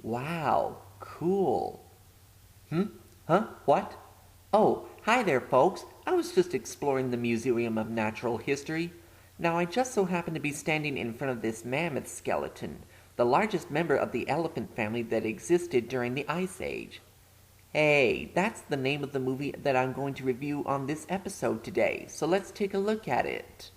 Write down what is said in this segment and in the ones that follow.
Wow, cool. Huh? What? Oh, hi there, folks. I was just exploring the Museum of Natural History. Now, I just so happen to be standing in front of this mammoth skeleton, the largest member of the elephant family that existed during the Ice Age. Hey, that's the name of the movie that I'm going to review on this episode today, so let's take a look at it.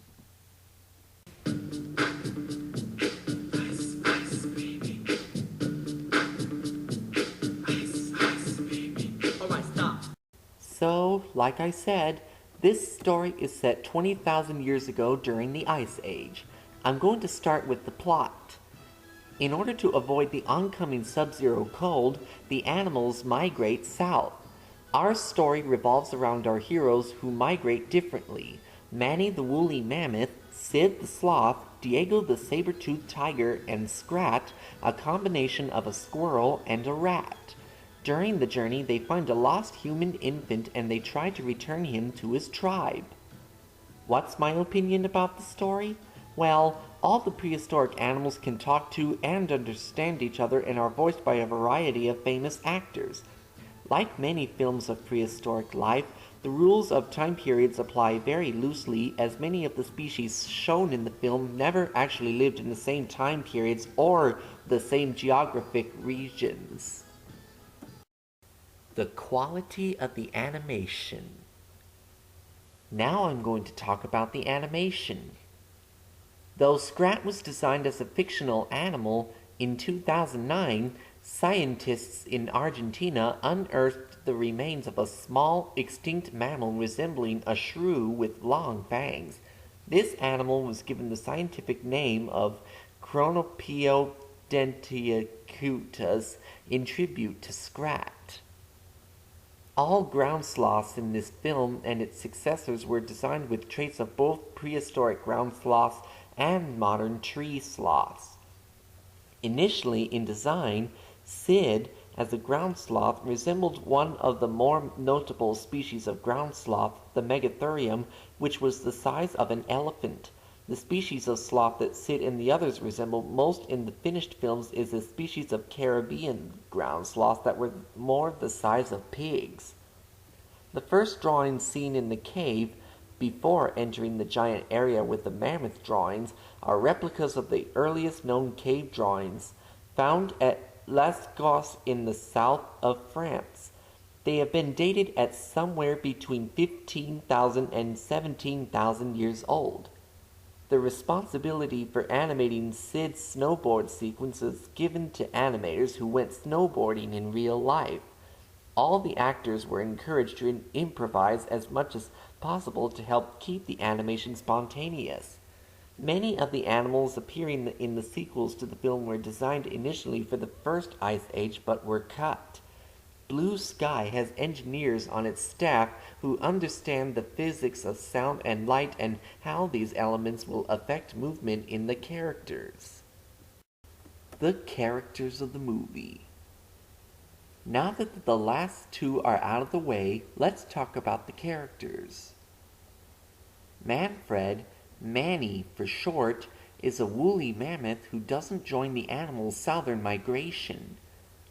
So, like I said, this story is set 20,000 years ago during the Ice Age. I'm going to start with the plot. In order to avoid the oncoming sub-zero cold, the animals migrate south. Our story revolves around our heroes who migrate differently. Manny the woolly mammoth, Sid the sloth, Diego the saber-toothed tiger, and Scrat, a combination of a squirrel and a rat. During the journey, they find a lost human infant and they try to return him to his tribe. What's my opinion about the story? Well, all the prehistoric animals can talk to and understand each other and are voiced by a variety of famous actors. Like many films of prehistoric life, the rules of time periods apply very loosely, as many of the species shown in the film never actually lived in the same time periods or the same geographic regions. The quality of the animation. Now I'm going to talk about the animation. Though Scrat was designed as a fictional animal, in 2009, scientists in Argentina unearthed the remains of a small, extinct mammal resembling a shrew with long fangs. This animal was given the scientific name of Chronopiodentiacutus in tribute to Scrat. All ground sloths in this film and its successors were designed with traits of both prehistoric ground sloths and modern tree sloths. Initially in design, Sid, as a ground sloth, resembled one of the more notable species of ground sloth, the Megatherium, which was the size of an elephant. The species of sloth that Sid and the others resemble most in the finished films is a species of Caribbean ground sloths that were more the size of pigs. The first drawings seen in the cave, before entering the giant area with the mammoth drawings, are replicas of the earliest known cave drawings, found at Lascaux in the south of France. They have been dated at somewhere between 15,000 and 17,000 years old. The responsibility for animating Sid's snowboard sequence is given to animators who went snowboarding in real life. All the actors were encouraged to improvise as much as possible to help keep the animation spontaneous. Many of the animals appearing in the sequels to the film were designed initially for the first Ice Age but were cut. Blue Sky has engineers on its staff who understand the physics of sound and light and how these elements will affect movement in the characters. The characters of the movie. Now that the last two are out of the way, let's talk about the characters. Manfred, Manny for short, is a woolly mammoth who doesn't join the animals' southern migration.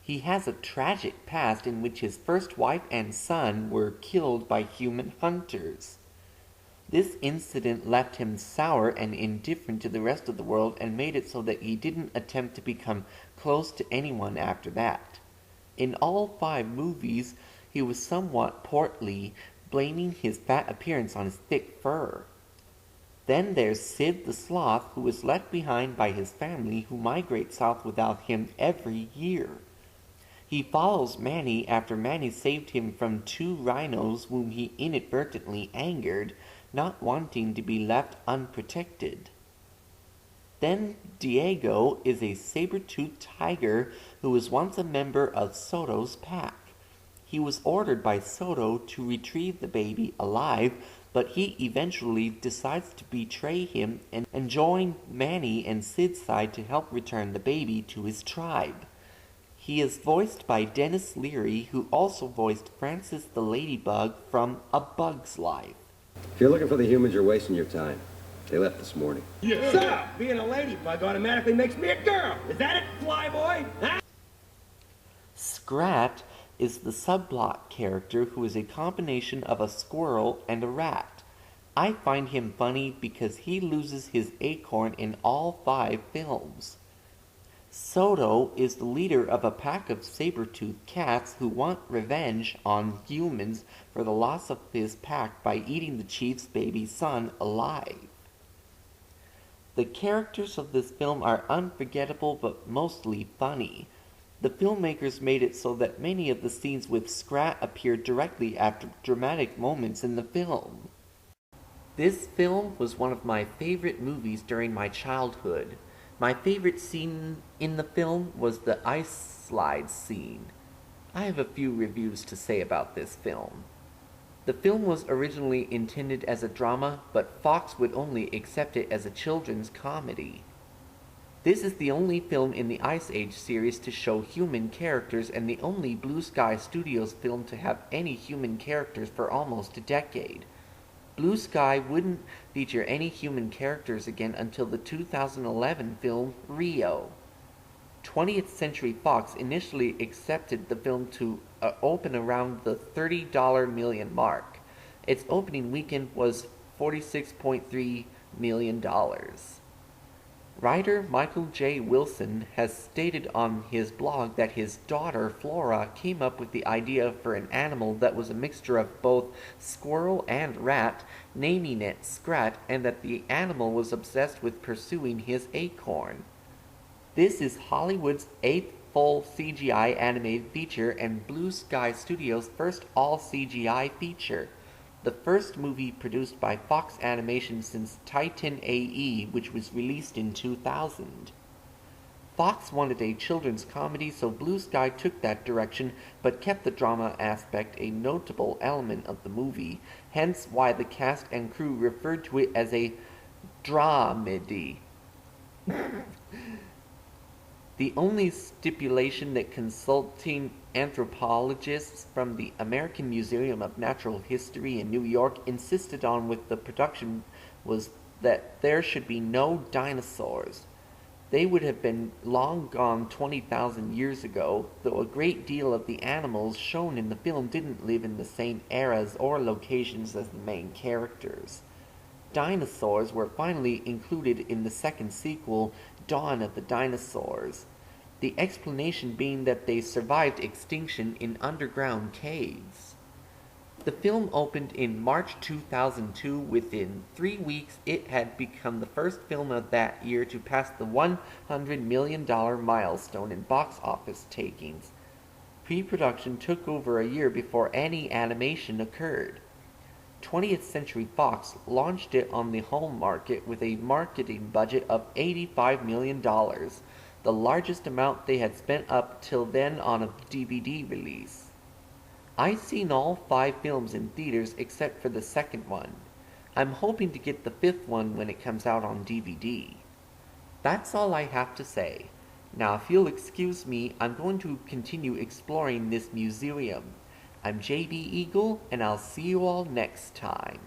He has a tragic past in which his first wife and son were killed by human hunters. This incident left him sour and indifferent to the rest of the world and made it so that he didn't attempt to become close to anyone after that. In all 5 movies, he was somewhat portly, blaming his fat appearance on his thick fur. Then there's Sid the sloth, who is left behind by his family who migrate south without him every year. He follows Manny after Manny saved him from 2 rhinos whom he inadvertently angered, not wanting to be left unprotected. Then Diego is a saber-toothed tiger who was once a member of Soto's pack. He was ordered by Soto to retrieve the baby alive, but he eventually decides to betray him and join Manny and Sid's side to help return the baby to his tribe. He is voiced by Denis Leary, who also voiced Francis the Ladybug from A Bug's Life. If you're looking for the humans, you're wasting your time. They left this morning. Yeah. So, being a ladybug automatically makes me a girl. Is that it, Flyboy? Huh? Scrat is the subplot character who is a combination of a squirrel and a rat. I find him funny because he loses his acorn in all 5 films. Soto is the leader of a pack of saber-toothed cats who want revenge on humans for the loss of his pack by eating the chief's baby son alive. The characters of this film are unforgettable but mostly funny. The filmmakers made it so that many of the scenes with Scrat appear directly after dramatic moments in the film. This film was one of my favorite movies during my childhood. My favorite scene in the film was the ice slide scene. I have a few reviews to say about this film. The film was originally intended as a drama, but Fox would only accept it as a children's comedy. This is the only film in the Ice Age series to show human characters and the only Blue Sky Studios film to have any human characters for almost a decade. Blue Sky wouldn't feature any human characters again until the 2011 film Rio. 20th Century Fox initially accepted the film to open around the $30 million mark. Its opening weekend was $46.3 million. Writer Michael J. Wilson has stated on his blog that his daughter Flora came up with the idea for an animal that was a mixture of both squirrel and rat, naming it Scrat, and that the animal was obsessed with pursuing his acorn. This is Hollywood's 8th full CGI animated feature and Blue Sky Studios' first all-CGI feature. The first movie produced by Fox Animation since Titan A.E., which was released in 2000. Fox wanted a children's comedy, so Blue Sky took that direction, but kept the drama aspect a notable element of the movie, hence why the cast and crew referred to it as a dramedy. The only stipulation that consulting anthropologists from the American Museum of Natural History in New York insisted on with the production was that there should be no dinosaurs. They would have been long gone 20,000 years ago, though a great deal of the animals shown in the film didn't live in the same eras or locations as the main characters. Dinosaurs were finally included in the second sequel, Dawn of the Dinosaurs. The explanation being that they survived extinction in underground caves. The film opened in March 2002. Within 3 weeks, it had become the first film of that year to pass the $100 million milestone in box office takings. Pre-production took over a year before any animation occurred. 20th Century Fox launched it on the home market with a marketing budget of $85 million, the largest amount they had spent up till then on a DVD release. I've seen all 5 films in theaters except for the second one. I'm hoping to get the 5th one when it comes out on DVD. That's all I have to say. Now if you'll excuse me, I'm going to continue exploring this museum. I'm JB Eagle, and I'll see you all next time.